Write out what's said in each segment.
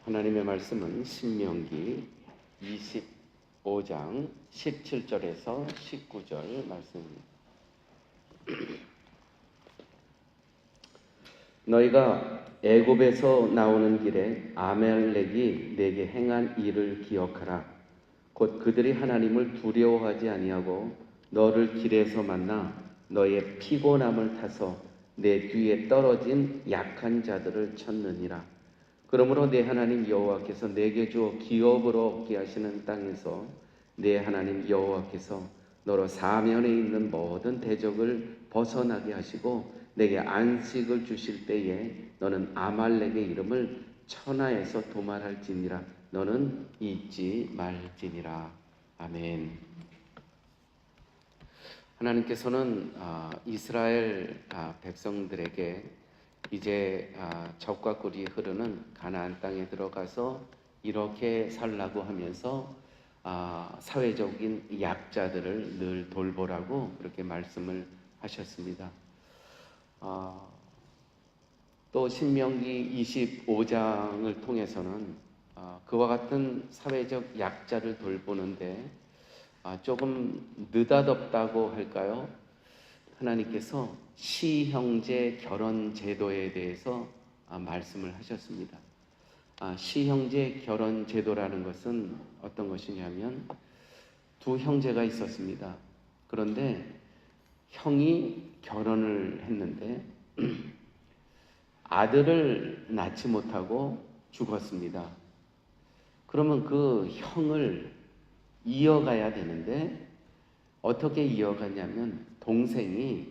하나님의 말씀은 신명기 25장 17절에서 19절 말씀입니다. 너희가 애굽에서 나오는 길에 아말렉이 내게 행한 일을 기억하라. 곧 그들이 하나님을 두려워하지 아니하고 너를 길에서 만나 너의 피곤함을 타서 내 뒤에 떨어진 약한 자들을 쳤느니라. 그러므로 내 하나님 여호와께서 내게 주어 기업으로 얻게 하시는 땅에서 내 하나님 여호와께서 너로 사면에 있는 모든 대적을 벗어나게 하시고 내게 안식을 주실 때에 너는 아말렉의 이름을 천하에서 도말할지니라. 너는 잊지 말지니라. 아멘. 하나님께서는 이스라엘 백성들에게 이제 젖과 꿀이 흐르는 가나안 땅에 들어가서 이렇게 살라고 하면서 사회적인 약자들을 늘 돌보라고 그렇게 말씀을 하셨습니다. 또 신명기 25장을 통해서는 그와 같은 사회적 약자를 돌보는데 조금 느닷없다고 할까요? 하나님께서 시형제 결혼 제도에 대해서 말씀을 하셨습니다. 시형제 결혼 제도라는 것은 어떤 것이냐면 두 형제가 있었습니다. 그런데 형이 결혼을 했는데 아들을 낳지 못하고 죽었습니다. 그러면 그 형을 이어가야 되는데 어떻게 이어가냐면 동생이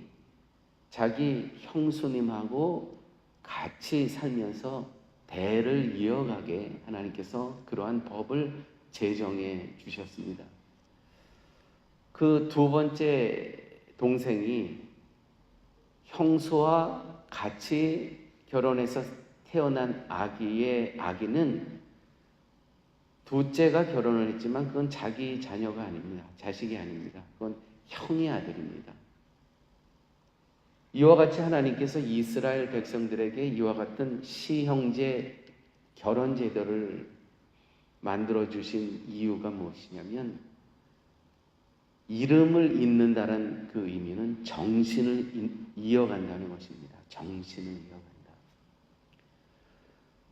자기 형수님하고 같이 살면서 대를 이어가게 하나님께서 그러한 법을 제정해 주셨습니다. 그 두 번째 동생이 형수와 같이 결혼해서 태어난 아기는 둘째가 결혼을 했지만 그건 자기 자녀가 아닙니다. 자식이 아닙니다. 그건 형의 아들입니다. 이와 같이 하나님께서 이스라엘 백성들에게 이와 같은 시형제 결혼 제도를 만들어 주신 이유가 무엇이냐면 이름을 잇는다는 그 의미는 정신을 이어간다는 것입니다. 정신을 이어간다.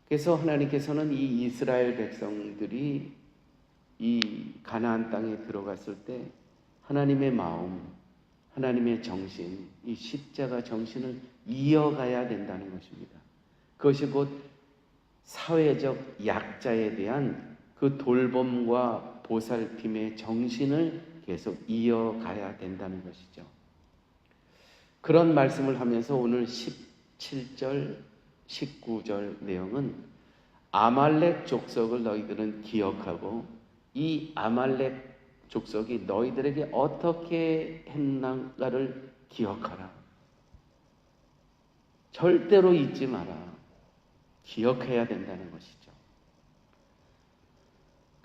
그래서 하나님께서는 이 이스라엘 백성들이 이 가나안 땅에 들어갔을 때 하나님의 마음, 하나님의 정신, 이 십자가 정신을 이어가야 된다는 것입니다. 그것이 곧 사회적 약자에 대한 그 돌봄과 보살핌의 정신을 계속 이어가야 된다는 것이죠. 그런 말씀을 하면서 오늘 17절 19절 내용은 아말렉 족속을 너희들은 기억하고 이 아말렉 족속이 너희들에게 어떻게 했는가를 기억하라. 절대로 잊지 마라. 기억해야 된다는 것이죠.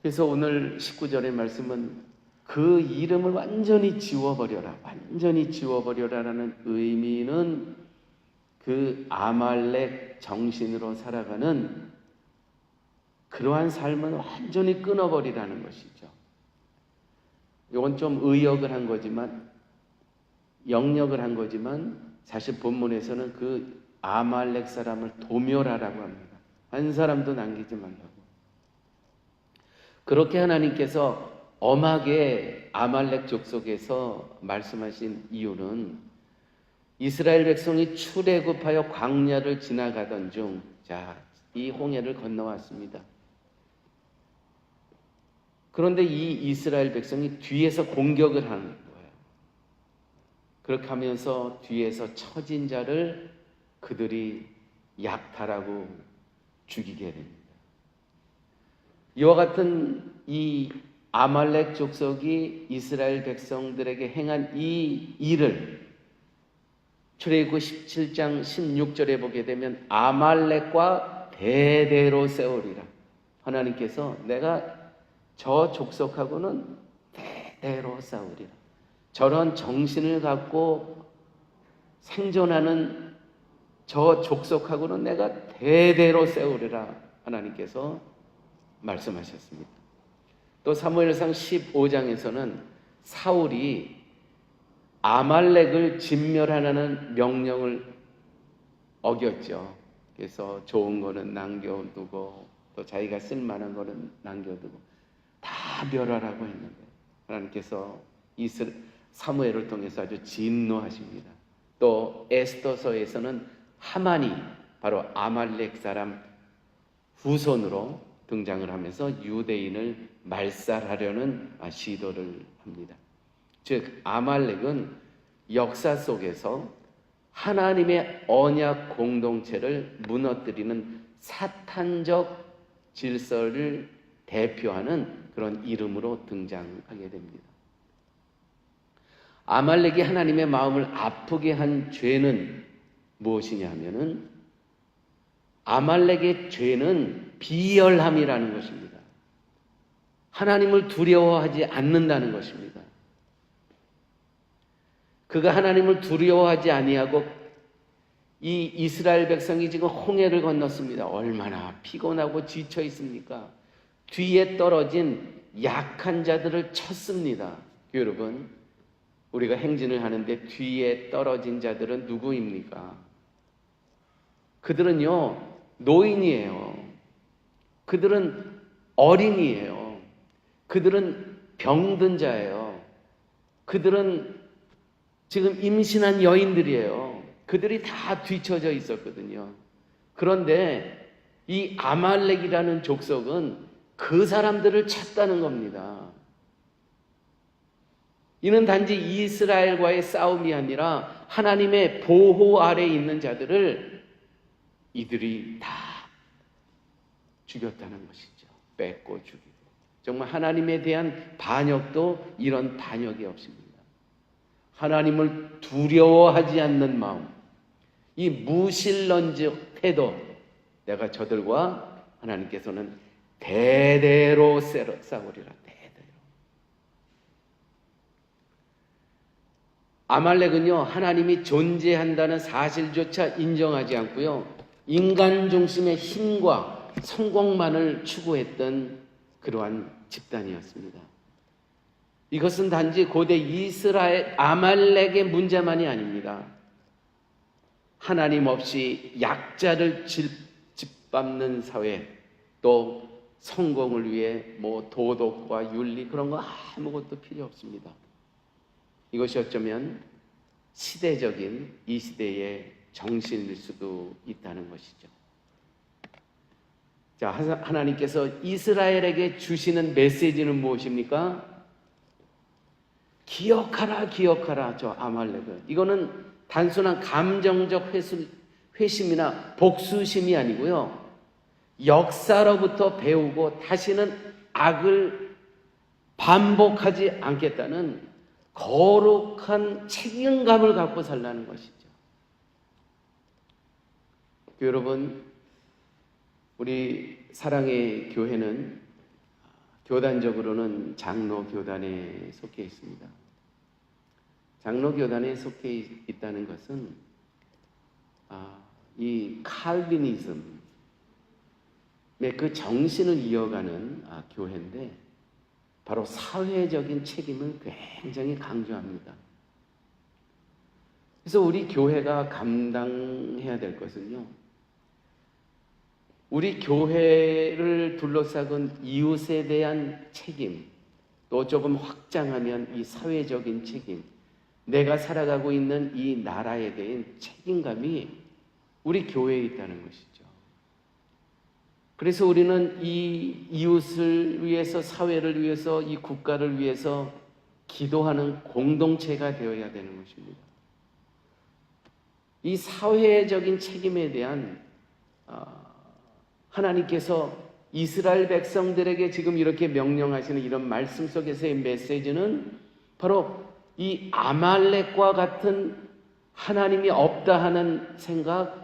그래서 오늘 19절의 말씀은 그 이름을 완전히 지워버려라. 완전히 지워버려라라는 의미는 그 아말렉 정신으로 살아가는 그러한 삶은 완전히 끊어버리라는 것이죠. 이건 좀 의역을 한 거지만, 영역을 한 거지만 사실 본문에서는 그 아말렉 사람을 도멸하라고 합니다. 한 사람도 남기지 말라고. 그렇게 하나님께서 엄하게 아말렉 족속에서 말씀하신 이유는 이스라엘 백성이 출애굽하여 광야를 지나가던 중, 이 홍해를 건너왔습니다. 그런데 이 이스라엘 백성이 뒤에서 공격을 하는 거예요. 그렇게 하면서 뒤에서 처진 자를 그들이 약탈하고 죽이게 됩니다. 이와 같은 이 아말렉 족속이 이스라엘 백성들에게 행한 이 일을 출애굽 17장 16절에 보게 되면 아말렉과 대대로 세우리라. 하나님께서 내가 저 족속하고는 대대로 싸우리라. 저런 정신을 갖고 생존하는 저 족속하고는 내가 대대로 세우리라. 하나님께서 말씀하셨습니다. 또 사무엘상 15장에서는 사울이 아말렉을 진멸하라는 명령을 어겼죠. 그래서 좋은 거는 남겨두고 또 자기가 쓸만한 거는 남겨두고 다 멸하라고 했는데 하나님께서 사무엘을 통해서 아주 진노하십니다. 또 에스더서에서는 하만이 바로 아말렉 사람 후손으로 등장을 하면서 유대인을 말살하려는 시도를 합니다. 즉 아말렉은 역사 속에서 하나님의 언약 공동체를 무너뜨리는 사탄적 질서를 대표하는 그런 이름으로 등장하게 됩니다. 아말렉이 하나님의 마음을 아프게 한 죄는 무엇이냐 하면은 아말렉의 죄는 비열함이라는 것입니다. 하나님을 두려워하지 않는다는 것입니다. 그가 하나님을 두려워하지 아니하고 이 이스라엘 백성이 지금 홍해를 건넜습니다. 얼마나 피곤하고 지쳐 있습니까? 뒤에 떨어진 약한 자들을 쳤습니다. 여러분, 우리가 행진을 하는데 뒤에 떨어진 자들은 누구입니까? 그들은요, 노인이에요. 그들은 어린이에요. 그들은 병든 자예요. 그들은 지금 임신한 여인들이에요. 그들이 다 뒤처져 있었거든요. 그런데 이 아말렉이라는 족속은 그 사람들을 찾다는 겁니다. 이는 단지 이스라엘과의 싸움이 아니라 하나님의 보호 아래에 있는 자들을 이들이 다 죽였다는 것이죠. 뺏고 죽이고. 정말 하나님에 대한 반역도 이런 반역이 없습니다. 하나님을 두려워하지 않는 마음, 이 무신론적 태도, 내가 저들과 하나님께서는 대대로 싸우리라. 대대로. 아말렉은요, 하나님이 존재한다는 사실조차 인정하지 않고요, 인간 중심의 힘과 성공만을 추구했던 그러한 집단이었습니다. 이것은 단지 고대 이스라엘 아말렉의 문제만이 아닙니다. 하나님 없이 약자를 짓밟는 사회, 또 성공을 위해 도덕과 윤리 그런 거 아무것도 필요 없습니다. 이것이 어쩌면 시대적인 이 시대의 정신일 수도 있다는 것이죠. 자, 하나님께서 이스라엘에게 주시는 메시지는 무엇입니까? 기억하라, 기억하라, 저 아말렉을. 이거는 단순한 감정적 회심이나 복수심이 아니고요, 역사로부터 배우고 다시는 악을 반복하지 않겠다는 거룩한 책임감을 갖고 살라는 것이죠. 여러분, 우리 사랑의 교회는 교단적으로는 장로교단에 속해 있습니다. 장로교단에 속해 있다는 것은 이 칼비니즘의 그 정신을 이어가는 교회인데 바로 사회적인 책임을 굉장히 강조합니다. 그래서 우리 교회가 감당해야 될 것은요, 우리 교회를 둘러싸은 이웃에 대한 책임, 또 조금 확장하면 이 사회적인 책임, 내가 살아가고 있는 이 나라에 대한 책임감이 우리 교회에 있다는 것이죠. 그래서 우리는 이 이웃을 위해서, 사회를 위해서, 이 국가를 위해서 기도하는 공동체가 되어야 되는 것입니다. 이 사회적인 책임에 대한 하나님께서 이스라엘 백성들에게 지금 이렇게 명령하시는 이런 말씀 속에서의 메시지는 바로 이 아말렉과 같은 하나님이 없다 하는 생각,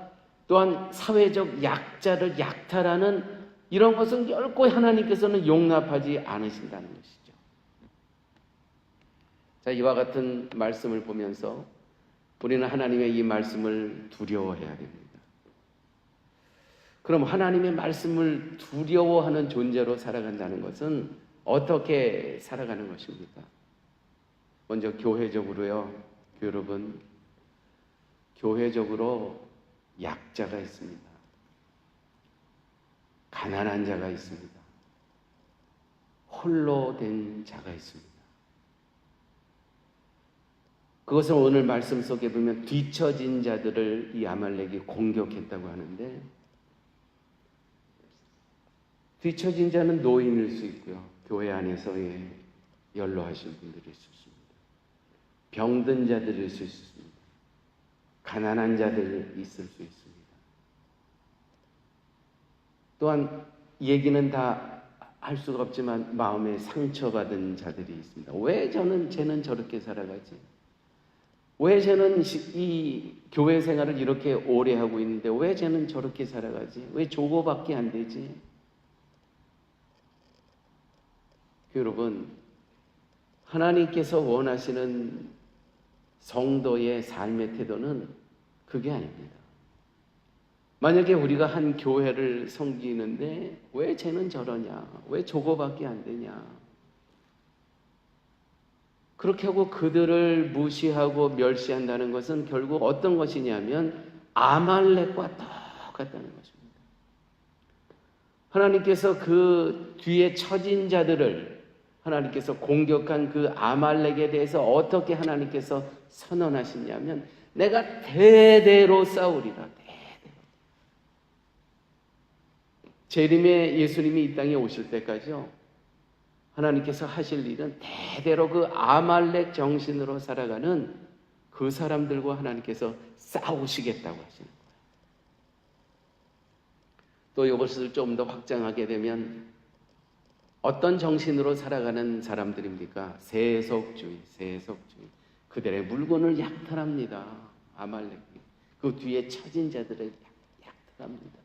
또한 사회적 약자를 약탈하는 이런 것은 결코 하나님께서는 용납하지 않으신다는 것이죠. 자, 이와 같은 말씀을 보면서 우리는 하나님의 이 말씀을 두려워해야 됩니다. 그럼 하나님의 말씀을 두려워하는 존재로 살아간다는 것은 어떻게 살아가는 것입니까? 먼저 교회적으로요, 여러분, 교회적으로 약자가 있습니다. 가난한 자가 있습니다. 홀로 된 자가 있습니다. 그것을 오늘 말씀 속에 보면 뒤처진 자들을 이 아말렉이 공격했다고 하는데, 뒤처진 자는 노인일 수 있고요, 교회 안에서의 연로하신 분들일 수 있습니다. 병든 자들일 수 있습니다. 가난한 자들 있을 수 있습니다. 또한 얘기는 다 할 수가 없지만 마음에 상처받은 자들이 있습니다. 왜 쟤는 저렇게 살아가지? 왜 쟤는 이 교회 생활을 이렇게 오래 하고 있는데 왜 쟤는 저렇게 살아가지? 왜 조고밖에 안 되지? 여러분, 하나님께서 원하시는 성도의 삶의 태도는 그게 아닙니다. 만약에 우리가 한 교회를 섬기는데 왜 쟤는 저러냐? 왜 저거밖에 안 되냐? 그렇게 하고 그들을 무시하고 멸시한다는 것은 결국 어떤 것이냐면 아말렉과 똑같다는 것입니다. 하나님께서 그 뒤에 처진 자들을 하나님께서 공격한 그 아말렉에 대해서 어떻게 하나님께서 선언하시냐면 내가 대대로 싸우리라. 재림의 예수님이 이 땅에 오실 때까지요, 하나님께서 하실 일은 대대로 그 아말렉 정신으로 살아가는 그 사람들과 하나님께서 싸우시겠다고 하시는 거예요. 또 이것을 좀 더 확장하게 되면 어떤 정신으로 살아가는 사람들입니까? 세속주의. 그들의 물건을 약탈합니다. 아말렉이. 그 뒤에 처진 자들을 약탈합니다.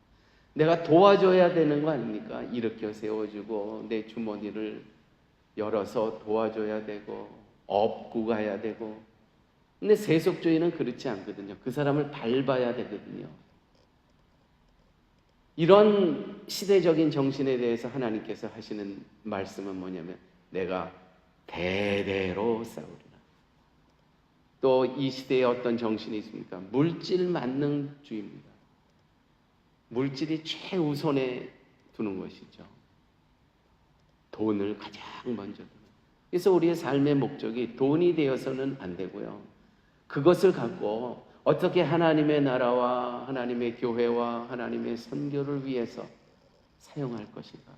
내가 도와줘야 되는 거 아닙니까? 일으켜 세워주고 내 주머니를 열어서 도와줘야 되고 업고 가야 되고. 근데 세속주의는 그렇지 않거든요. 그 사람을 밟아야 되거든요. 이런 시대적인 정신에 대해서 하나님께서 하시는 말씀은 뭐냐면 내가 대대로 싸우리라. 또 이 시대에 어떤 정신이 있습니까? 물질 만능주의입니다. 물질이 최우선에 두는 것이죠. 돈을 가장 먼저 두는. 그래서 우리의 삶의 목적이 돈이 되어서는 안 되고요. 그것을 갖고 어떻게 하나님의 나라와 하나님의 교회와 하나님의 선교를 위해서 사용할 것인가.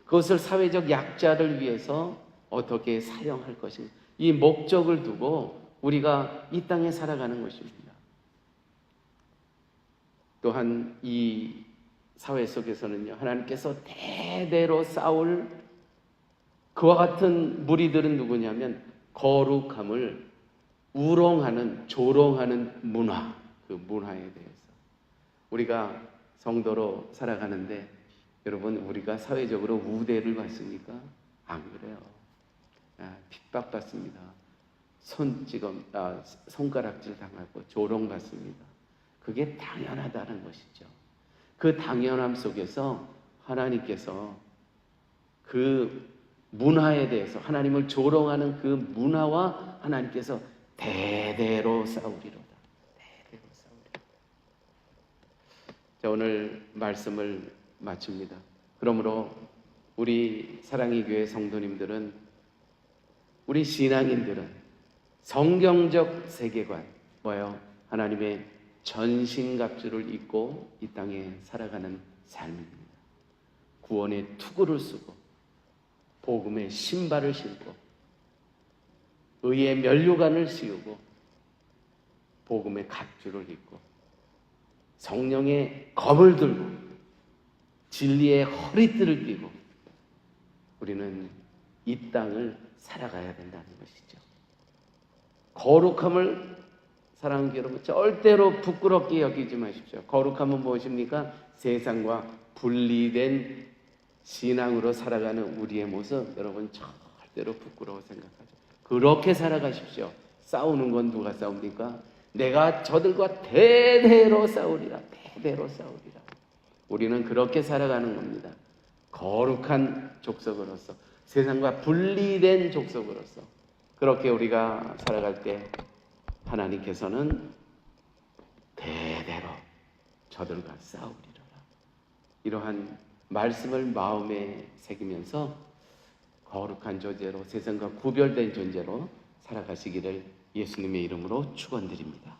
그것을 사회적 약자를 위해서 어떻게 사용할 것인가. 이 목적을 두고 우리가 이 땅에 살아가는 것입니다. 또한 이 사회 속에서는요, 하나님께서 대대로 싸울 그와 같은 무리들은 누구냐면 거룩함을 우롱하는, 조롱하는 문화, 그 문화에 대해서 우리가 성도로 살아가는데 여러분, 우리가 사회적으로 우대를 받습니까? 안 그래요. 핍박받습니다. 손가락질 당하고 조롱받습니다. 그게 당연하다는 것이죠. 그 당연함 속에서 하나님께서 그 문화에 대해서, 하나님을 조롱하는 그 문화와 하나님께서 대대로 싸우리로다. 대대로 싸우리로다. 자, 오늘 말씀을 마칩니다. 그러므로 우리 사랑의 교회 성도님들은, 우리 신앙인들은 성경적 세계관, 뭐예요? 하나님의 전신갑주를 입고 이 땅에 살아가는 삶입니다. 구원의 투구를 쓰고 복음의 신발을 신고 의의 면류관을 씌우고 복음의 갑주를 입고 성령의 검을 들고 진리의 허리띠를 띠고 우리는 이 땅을 살아가야 된다는 것이죠. 거룩함을 사랑하는 여러분, 절대로 부끄럽게 여기지 마십시오. 거룩함은 무엇입니까? 세상과 분리된 신앙으로 살아가는 우리의 모습, 여러분 절대로 부끄러워 생각하죠. 그렇게 살아가십시오. 싸우는 건 누가 싸웁니까? 내가 저들과 대대로 싸우리라. 대대로 싸우리라. 우리는 그렇게 살아가는 겁니다. 거룩한 족속으로서, 세상과 분리된 족속으로서 그렇게 우리가 살아갈 때 하나님께서는 대대로 저들과 싸우리라. 이러한 말씀을 마음에 새기면서 거룩한 존재로, 세상과 구별된 존재로 살아가시기를 예수님의 이름으로 축원드립니다.